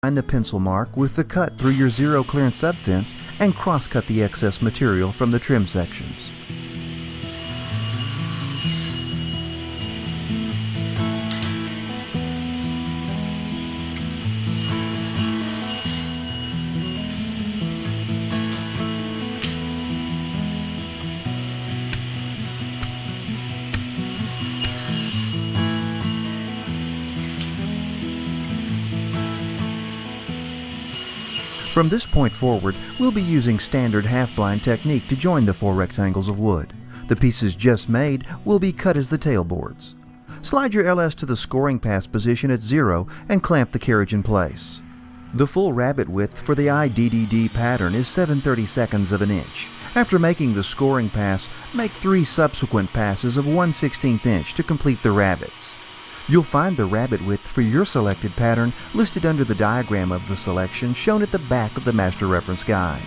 Align the pencil mark with the cut through your zero clearance subfence and cross-cut the excess material from the trim sections. From this point forward, we'll be using standard half-blind technique to join the 4 rectangles of wood. The pieces just made will be cut as the tailboards. Slide your LS to the scoring pass position at 0 and clamp the carriage in place. The full rabbet width for the IDDD pattern is 7/32 of an inch. After making the scoring pass, make 3 subsequent passes of 1/16 inch to complete the rabbets. You'll find the rabbet width for your selected pattern listed under the diagram of the selection shown at the back of the Master Reference Guide.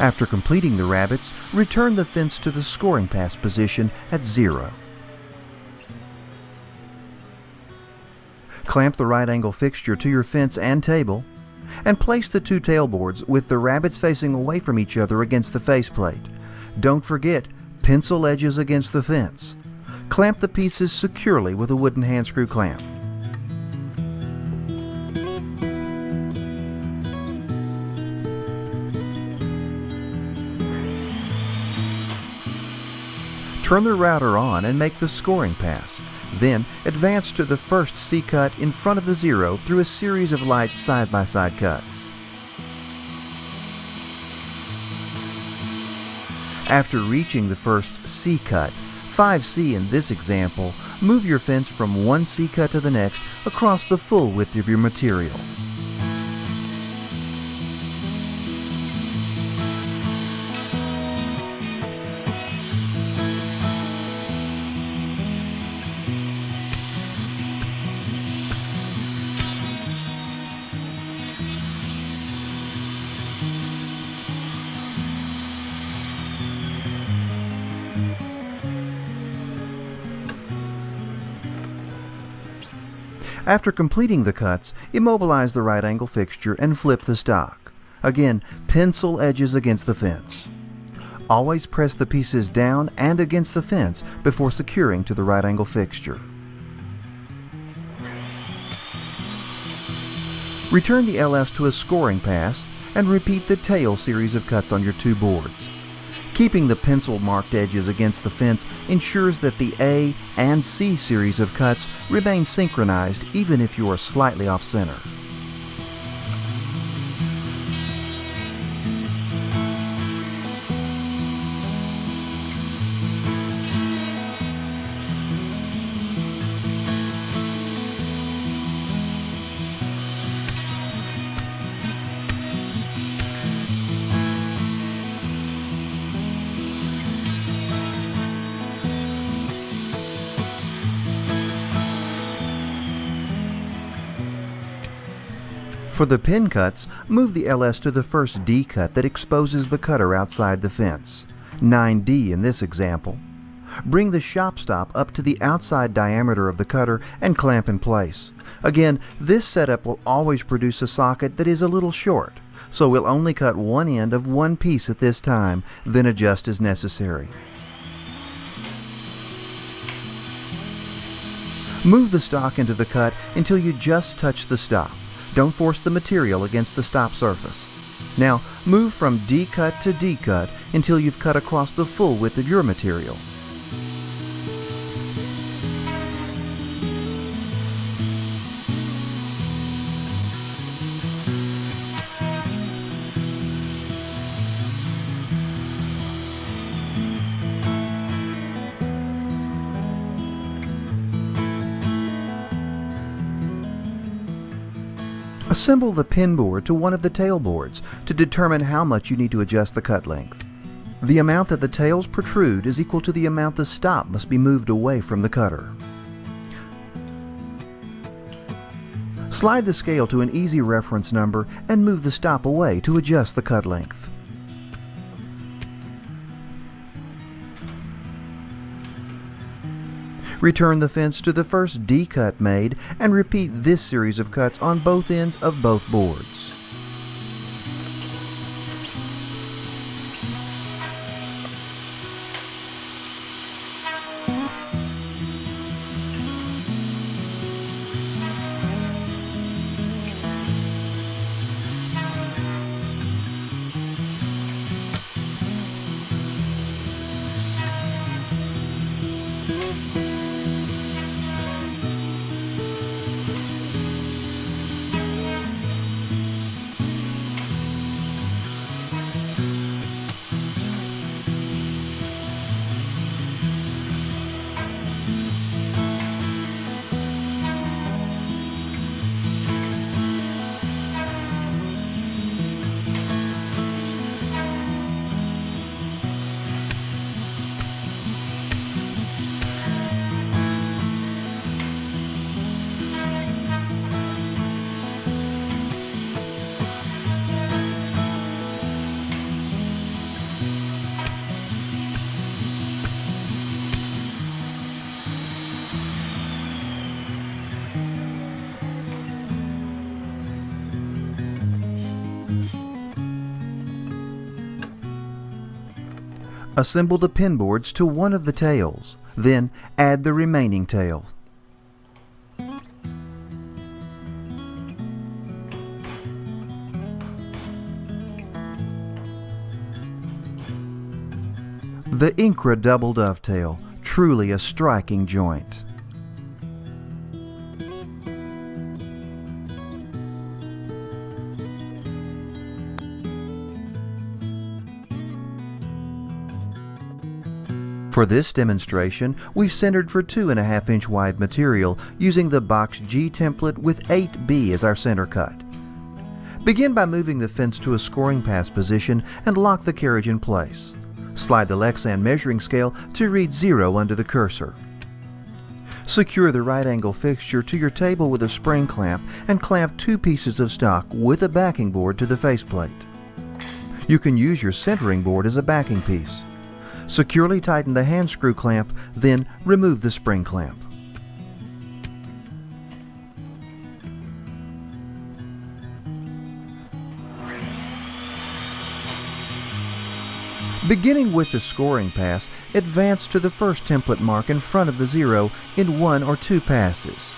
After completing the rabbets, return the fence to the scoring pass position at 0. Clamp the right angle fixture to your fence and table, and place the 2 tailboards with the rabbets facing away from each other against the faceplate. Don't forget, pencil edges against the fence. Clamp the pieces securely with a wooden hand screw clamp. Turn the router on and make the scoring pass. Then advance to the first C-cut in front of the 0 through a series of light side-by-side cuts. After reaching the first C-cut, 5C in this example, move your fence from one C-cut to the next across the full width of your material. After completing the cuts, immobilize the right angle fixture and flip the stock. Again, pencil edges against the fence. Always press the pieces down and against the fence before securing to the right angle fixture. Return the LS to a scoring pass and repeat the tail series of cuts on your 2 boards. Keeping the pencil marked edges against the fence ensures that the A and C series of cuts remain synchronized even if you are slightly off center. For the pin cuts, move the LS to the first D cut that exposes the cutter outside the fence, 9D in this example. Bring the shop stop up to the outside diameter of the cutter and clamp in place. Again, this setup will always produce a socket that is a little short, so we'll only cut one end of one piece at this time, then adjust as necessary. Move the stock into the cut until you just touch the stop. Don't force the material against the stop surface. Now, move from D-cut to D-cut until you've cut across the full width of your material. Assemble the pin board to one of the tail boards to determine how much you need to adjust the cut length. The amount that the tails protrude is equal to the amount the stop must be moved away from the cutter. Slide the scale to an easy reference number and move the stop away to adjust the cut length. Return the fence to the first D-cut made and repeat this series of cuts on both ends of both boards. Assemble the pin boards to one of the tails, then add the remaining tail. The Incra double dovetail, truly a striking joint. For this demonstration, we've centered for 2.5 inch wide material using the Box G template with 8B as our center cut. Begin by moving the fence to a scoring pass position and lock the carriage in place. Slide the Lexan measuring scale to read 0 under the cursor. Secure the right angle fixture to your table with a spring clamp and clamp 2 pieces of stock with a backing board to the faceplate. You can use your centering board as a backing piece. Securely tighten the hand screw clamp, then remove the spring clamp. Beginning with the scoring pass, advance to the first template mark in front of the 0 in 1 or 2 passes.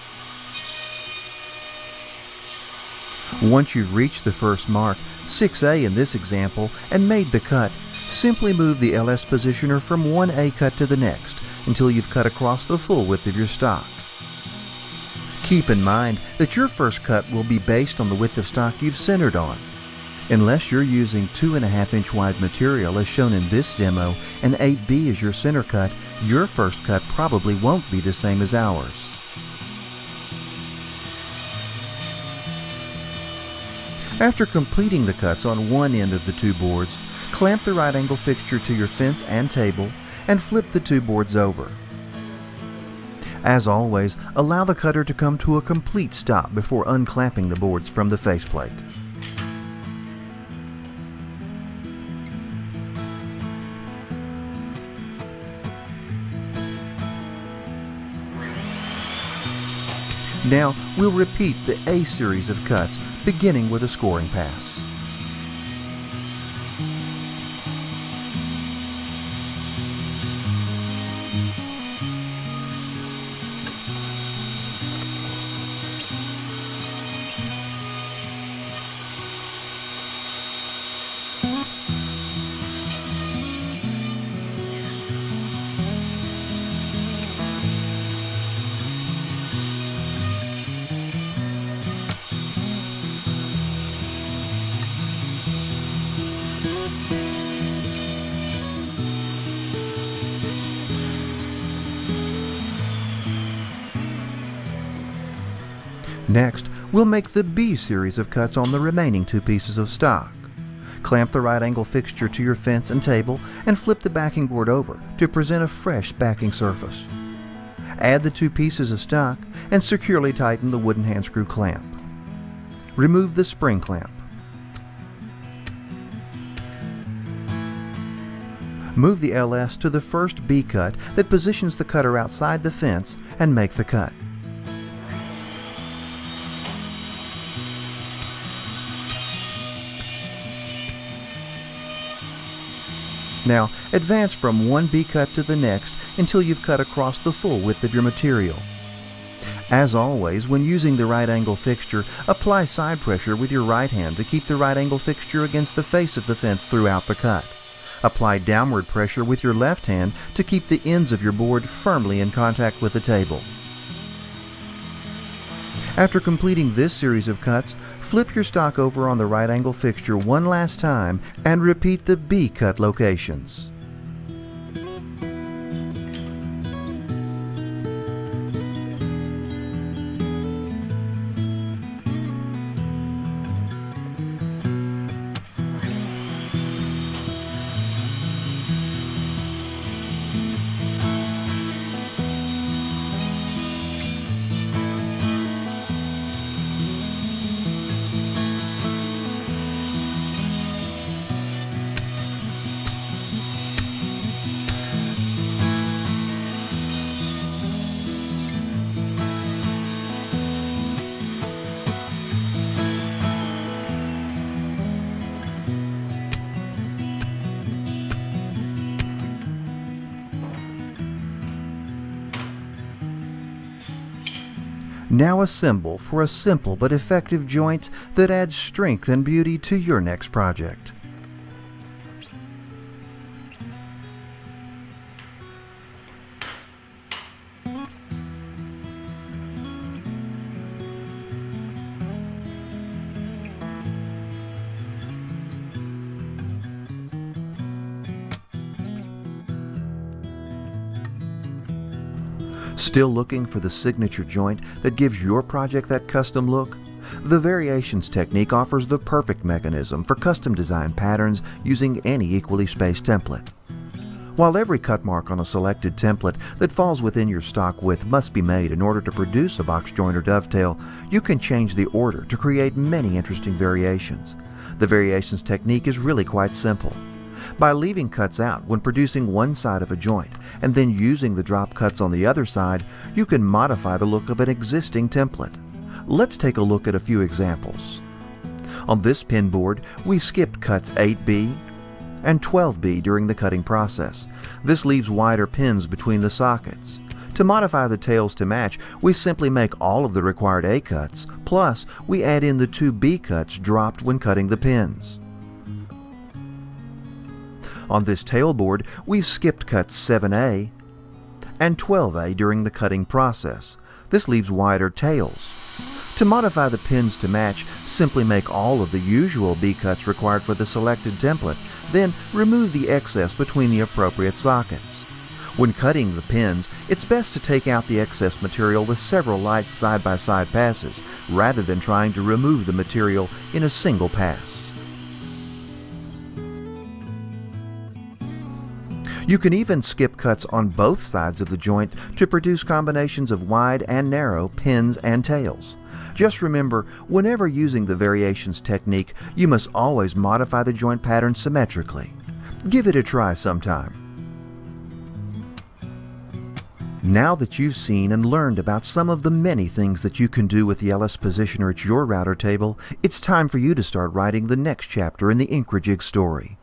Once you've reached the first mark, 6A in this example, and made the cut, simply move the LS Positioner from 1A cut to the next until you've cut across the full width of your stock. Keep in mind that your first cut will be based on the width of stock you've centered on. Unless you're using 2.5 inch wide material as shown in this demo and 8B is your center cut, your first cut probably won't be the same as ours. After completing the cuts on one end of the 2 boards, clamp the right angle fixture to your fence and table and flip the 2 boards over. As always, allow the cutter to come to a complete stop before unclamping the boards from the faceplate. Now we'll repeat the A series of cuts, beginning with a scoring pass. Next, we'll make the B series of cuts on the remaining 2 pieces of stock. Clamp the right angle fixture to your fence and table and flip the backing board over to present a fresh backing surface. Add the 2 pieces of stock and securely tighten the wooden hand screw clamp. Remove the spring clamp. Move the LS to the first B cut that positions the cutter outside the fence and make the cut. Now, advance from one B cut to the next until you've cut across the full width of your material. As always, when using the right angle fixture, apply side pressure with your right hand to keep the right angle fixture against the face of the fence throughout the cut. Apply downward pressure with your left hand to keep the ends of your board firmly in contact with the table. After completing this series of cuts, flip your stock over on the right angle fixture one last time and repeat the B cut locations. Now assemble for a simple but effective joint that adds strength and beauty to your next project. Still looking for the signature joint that gives your project that custom look? The Variations technique offers the perfect mechanism for custom design patterns using any equally spaced template. While every cut mark on a selected template that falls within your stock width must be made in order to produce a box joint or dovetail, you can change the order to create many interesting variations. The Variations technique is really quite simple. By leaving cuts out when producing one side of a joint and then using the drop cuts on the other side, you can modify the look of an existing template. Let's take a look at a few examples. On this pin board, we skipped cuts 8B and 12B during the cutting process. This leaves wider pins between the sockets. To modify the tails to match, we simply make all of the required A cuts, plus we add in the 2 B cuts dropped when cutting the pins. On this tail board, we skipped cuts 7A and 12A during the cutting process. This leaves wider tails. To modify the pins to match, simply make all of the usual B cuts required for the selected template, then remove the excess between the appropriate sockets. When cutting the pins, it's best to take out the excess material with several light side-by-side passes, rather than trying to remove the material in a single pass. You can even skip cuts on both sides of the joint to produce combinations of wide and narrow pins and tails. Just remember, whenever using the Variations technique, you must always modify the joint pattern symmetrically. Give it a try sometime. Now that you've seen and learned about some of the many things that you can do with the LS Positioner at your router table, it's time for you to start writing the next chapter in the Incra story.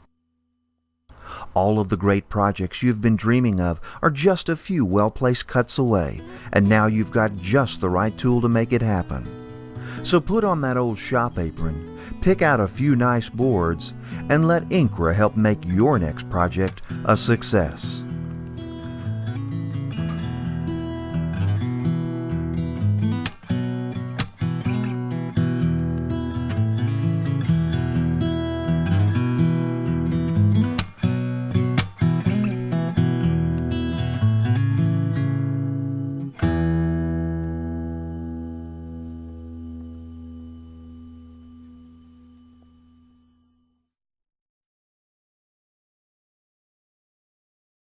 All of the great projects you've been dreaming of are just a few well-placed cuts away, and now you've got just the right tool to make it happen. So put on that old shop apron, pick out a few nice boards, and let Incra help make your next project a success.